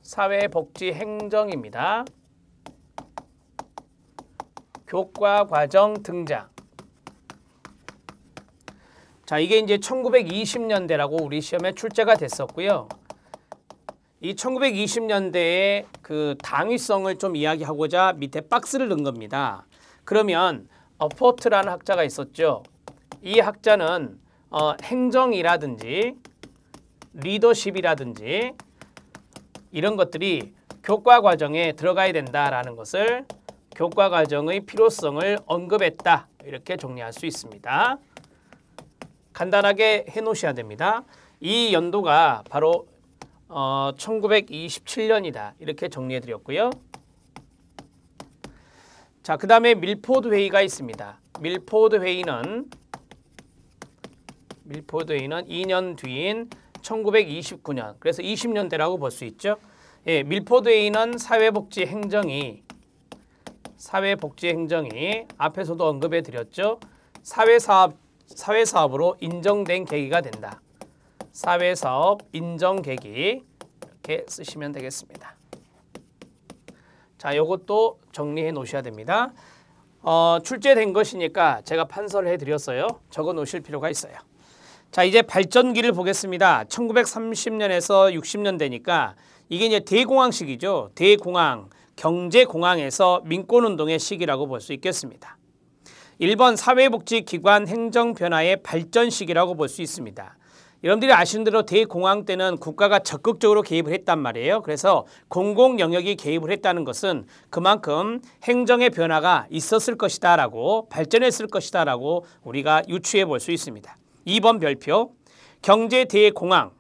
사회복지행정입니다. 교과과정 등장. 자, 이게 이제 1920년대라고 우리 시험에 출제가 됐었고요. 이 1920년대에 그 당위성을 좀 이야기하고자 밑에 박스를 넣은 겁니다. 그러면 어포트라는 학자가 있었죠. 이 학자는 행정이라든지 리더십이라든지 이런 것들이 교과과정에 들어가야 된다라는 것을 교과과정의 필요성을 언급했다. 이렇게 정리할 수 있습니다. 간단하게 해놓으셔야 됩니다. 이 연도가 바로 1927년이다. 이렇게 정리해드렸고요. 자, 그 다음에 밀포드 회의가 있습니다. 밀포드 회의는 2년 뒤인 1929년, 그래서 20년대라고 볼 수 있죠. 예, 밀포드 회의는 사회복지행정이 앞에서도 언급해 드렸죠. 사회사업으로 인정된 계기가 된다. 사회사업 인정 계기 이렇게 쓰시면 되겠습니다. 자, 이것도 정리해 놓으셔야 됩니다. 출제된 것이니까 제가 판서를 해드렸어요. 적어 놓으실 필요가 있어요. 자, 이제 발전기를 보겠습니다. 1930년에서 60년대니까 이게 이제 대공황 시기죠. 대공황, 경제공황에서 민권운동의 시기라고 볼 수 있겠습니다. 1번 사회복지기관 행정변화의 발전 시기라고 볼 수 있습니다. 여러분들이 아시는 대로 대공황 때는 국가가 적극적으로 개입을 했단 말이에요. 그래서 공공영역이 개입을 했다는 것은 그만큼 행정의 변화가 있었을 것이다 라고 발전했을 것이다 라고 우리가 유추해 볼 수 있습니다. 2번 별표 경제 대공황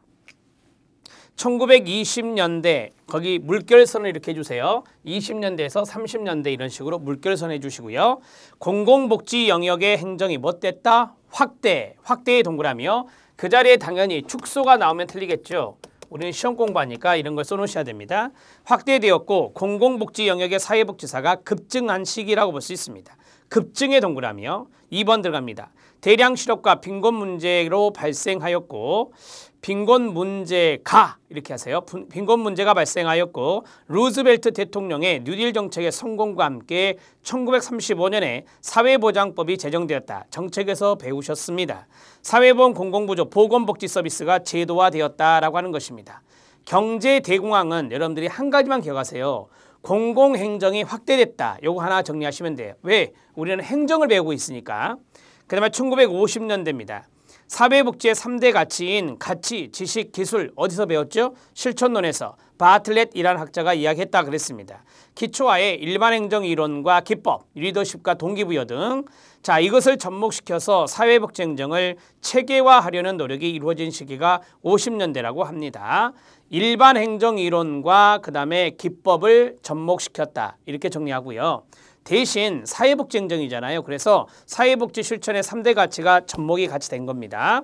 1920년대 거기 물결선을 이렇게 해주세요. 20년대에서 30년대 이런 식으로 물결선 해주시고요. 공공복지 영역의 행정이 못됐다? 확대의 동그라미요. 그 자리에 당연히 축소가 나오면 틀리겠죠. 우리는 시험 공부하니까 이런 걸 써놓으셔야 됩니다. 확대되었고 공공복지 영역의 사회복지사가 급증한 시기라고 볼 수 있습니다. 급증의 동그라미요. 2번 들어갑니다. 대량 실업과 빈곤 문제로 발생하였고 빈곤 문제가 이렇게 하세요. 빈곤 문제가 발생하였고 루즈벨트 대통령의 뉴딜 정책의 성공과 함께 1935년에 사회보장법이 제정되었다. 정책에서 배우셨습니다. 사회보험 공공부조 보건복지 서비스가 제도화되었다라고 하는 것입니다. 경제 대공황은 여러분들이 한 가지만 기억하세요. 공공행정이 확대됐다. 요거 하나 정리하시면 돼요. 왜? 우리는 행정을 배우고 있으니까. 그 다음에 1950년대입니다. 사회복지의 3대 가치인 가치, 지식, 기술 어디서 배웠죠? 실천론에서 바틀렛이라는 학자가 이야기했다 그랬습니다. 기초화의 일반행정 이론과 기법, 리더십과 동기부여 등 자 이것을 접목시켜서 사회복지행정을 체계화하려는 노력이 이루어진 시기가 50년대라고 합니다. 일반행정 이론과 그 다음에 기법을 접목시켰다 이렇게 정리하고요. 대신 사회복지행정이잖아요. 그래서 사회복지 실천의 3대 가치가 접목이 같이 된 겁니다.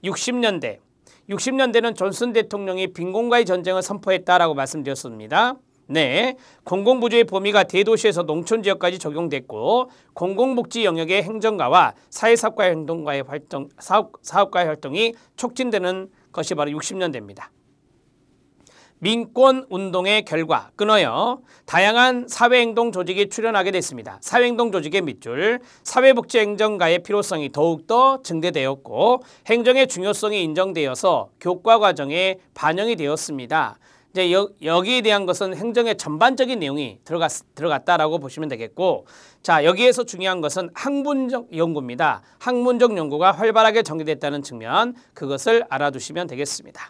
60년대는 존슨 대통령이 빈곤과의 전쟁을 선포했다라고 말씀드렸습니다. 네, 공공부조의 범위가 대도시에서 농촌지역까지 적용됐고 공공복지 영역의 행정가와 사회사업가의 사업가의 활동이 촉진되는 것이 바로 60년대입니다. 민권운동의 결과 끊어요. 다양한 사회행동 조직이 출현하게 됐습니다. 사회행동 조직의 밑줄, 사회복지행정가의 필요성이 더욱더 증대되었고 행정의 중요성이 인정되어서 교과과정에 반영이 되었습니다. 이제 여기에 대한 것은 행정의 전반적인 내용이 들어갔다라고 보시면 되겠고 자 여기에서 중요한 것은 학문적 연구입니다. 학문적 연구가 활발하게 전개됐다는 측면 그것을 알아두시면 되겠습니다.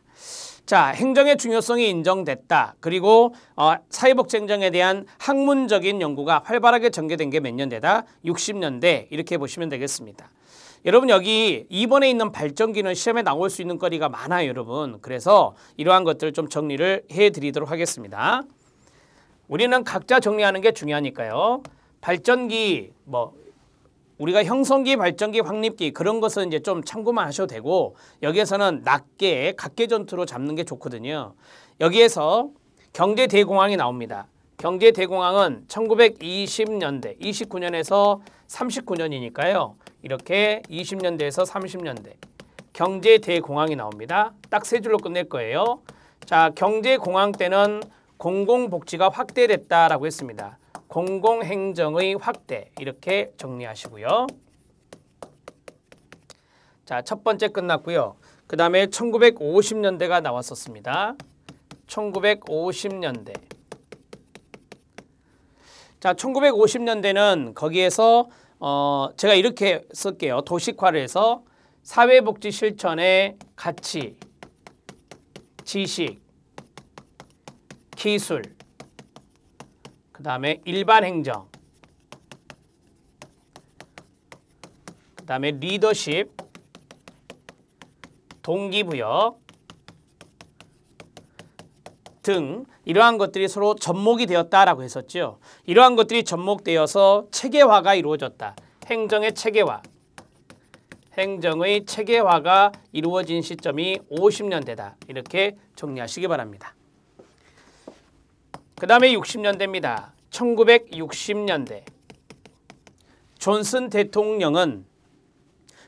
자, 행정의 중요성이 인정됐다. 그리고 사회복지행정에 대한 학문적인 연구가 활발하게 전개된 게 몇 년대다? 60년대 이렇게 보시면 되겠습니다. 여러분 여기 2번에 있는 발전기는 시험에 나올 수 있는 거리가 많아요, 여러분. 그래서 이러한 것들을 좀 정리를 해드리도록 하겠습니다. 우리는 각자 정리하는 게 중요하니까요. 발전기 우리가 형성기, 발전기, 확립기 그런 것은 이제 좀 참고만 하셔도 되고 여기에서는 낮게 각계 전투로 잡는 게 좋거든요. 여기에서 경제 대공황이 나옵니다. 경제 대공황은 1920년대, 29년에서 39년이니까요. 이렇게 20년대에서 30년대 경제 대공황이 나옵니다. 딱 세 줄로 끝낼 거예요. 자, 경제 공황 때는 공공복지가 확대됐다라고 했습니다. 공공행정의 확대 이렇게 정리하시고요. 자, 첫 번째 끝났고요. 그 다음에 1950년대가 나왔었습니다. 1950년대. 자, 1950년대는 거기에서 제가 이렇게 쓸게요. 도식화를 해서 사회복지 실천의 가치, 지식, 기술, 그 다음에 일반 행정, 그 다음에 리더십, 동기부여 등 이러한 것들이 서로 접목이 되었다라고 했었죠. 이러한 것들이 접목되어서 체계화가 이루어졌다. 행정의 체계화. 행정의 체계화가 이루어진 시점이 50년대다. 이렇게 정리하시기 바랍니다. 그 다음에 60년대입니다. 1960년대. 존슨 대통령은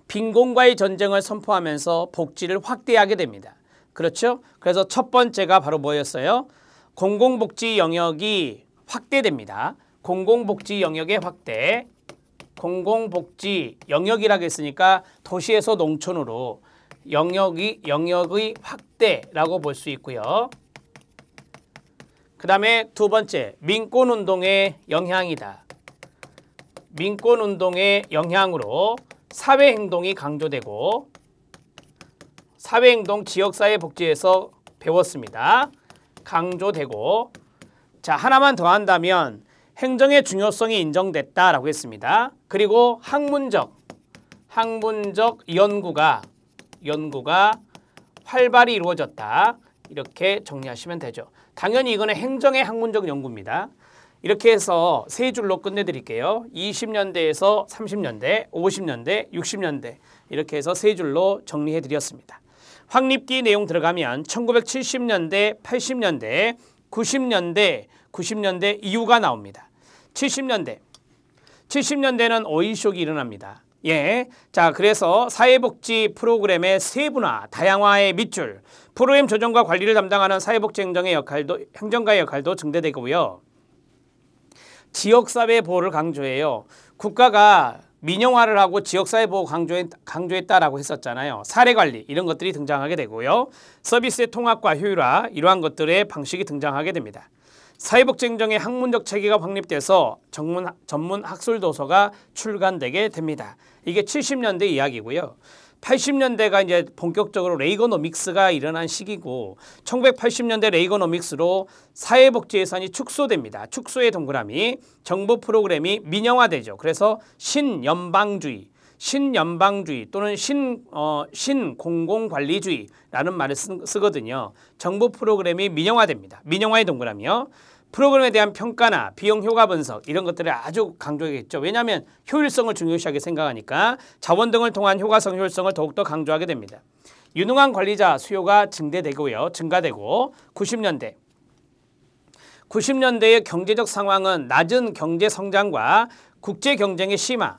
빈곤과의 전쟁을 선포하면서 복지를 확대하게 됩니다. 그렇죠? 그래서 첫 번째가 바로 뭐였어요? 공공복지 영역이 확대됩니다. 공공복지 영역의 확대. 공공복지 영역이라고 했으니까 도시에서 농촌으로 영역의 확대라고 볼 수 있고요. 그 다음에 두 번째, 민권운동의 영향이다. 민권운동의 영향으로 사회행동이 강조되고 사회행동 지역사회복지에서 배웠습니다. 강조되고 자 하나만 더 한다면 행정의 중요성이 인정됐다라고 했습니다. 그리고 학문적 연구가 활발히 이루어졌다. 이렇게 정리하시면 되죠. 당연히 이거는 행정의 학문적 연구입니다. 이렇게 해서 세 줄로 끝내드릴게요. 20년대에서 30년대, 50년대, 60년대 이렇게 해서 세 줄로 정리해드렸습니다. 확립기 내용 들어가면 1970년대, 80년대, 90년대 이후가 나옵니다. 70년대는 오일쇼크 일어납니다. 예, 자 그래서 사회복지 프로그램의 세분화, 다양화의 밑줄, 프로그램 조정과 관리를 담당하는 사회복지 행정가의 역할도 증대되고요. 지역사회 보호를 강조해요. 국가가 민영화를 하고 지역사회 보호 강조했다라고 했었잖아요. 사례관리 이런 것들이 등장하게 되고요. 서비스의 통합과 효율화 이러한 것들의 방식이 등장하게 됩니다. 사회복지 행정의 학문적 체계가 확립돼서 전문 학술 도서가 출간되게 됩니다. 이게 70년대 이야기고요. 80년대가 이제 본격적으로 레이거노믹스가 일어난 시기고 1980년대 레이거노믹스로 사회복지 예산이 축소됩니다. 축소의 동그라미, 정부 프로그램이 민영화되죠. 그래서 신연방주의 또는 신공공관리주의라는 말을 쓰거든요. 정부 프로그램이 민영화됩니다. 민영화의 동그라미요. 프로그램에 대한 평가나 비용 효과 분석 이런 것들을 아주 강조하겠죠. 왜냐하면 효율성을 중요시하게 생각하니까 자원 등을 통한 효과성 효율성을 더욱더 강조하게 됩니다. 유능한 관리자 수요가 증대되고요. 증가되고 90년대의 경제적 상황은 낮은 경제 성장과 국제 경쟁의 심화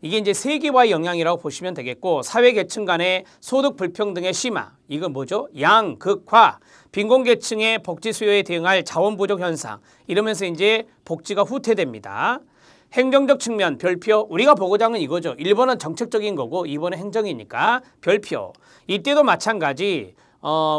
이게 이제 세계화의 영향이라고 보시면 되겠고 사회 계층 간의 소득 불평등의 심화 이건 뭐죠? 양극화 빈곤계층의 복지 수요에 대응할 자원 부족 현상 이러면서 이제 복지가 후퇴됩니다. 행정적 측면 별표 우리가 보고자 하는 이거죠. 1번은 정책적인 거고 2번은 행정이니까 별표. 이때도 마찬가지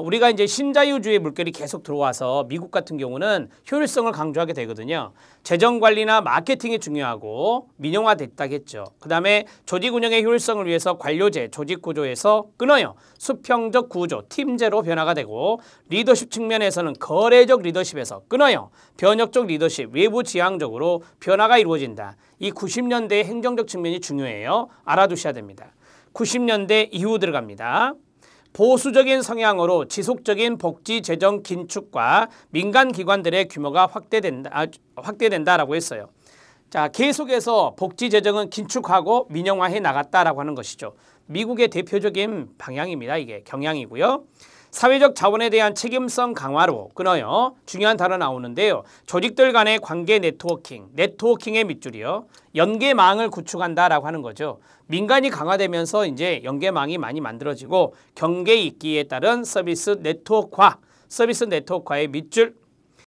우리가 이제 신자유주의 물결이 계속 들어와서 미국 같은 경우는 효율성을 강조하게 되거든요. 재정관리나 마케팅이 중요하고 민영화됐다겠죠. 그 다음에 조직 운영의 효율성을 위해서 관료제, 조직구조에서 끊어요. 수평적 구조, 팀제로 변화가 되고 리더십 측면에서는 거래적 리더십에서 끊어요. 변혁적 리더십, 외부 지향적으로 변화가 이루어진다. 이 90년대의 행정적 측면이 중요해요. 알아두셔야 됩니다. 90년대 이후 들어갑니다. 보수적인 성향으로 지속적인 복지 재정 긴축과 민간 기관들의 규모가 확대된다라고 했어요. 자, 계속해서 복지 재정은 긴축하고 민영화해 나갔다라고 하는 것이죠. 미국의 대표적인 방향입니다. 이게 경향이고요. 사회적 자원에 대한 책임성 강화로 끊어요. 중요한 단어 나오는데요. 조직들 간의 관계 네트워킹의 밑줄이요. 연계망을 구축한다라고 하는 거죠. 민간이 강화되면서 이제 연계망이 많이 만들어지고 경계 있기에 따른 서비스 네트워크화의 밑줄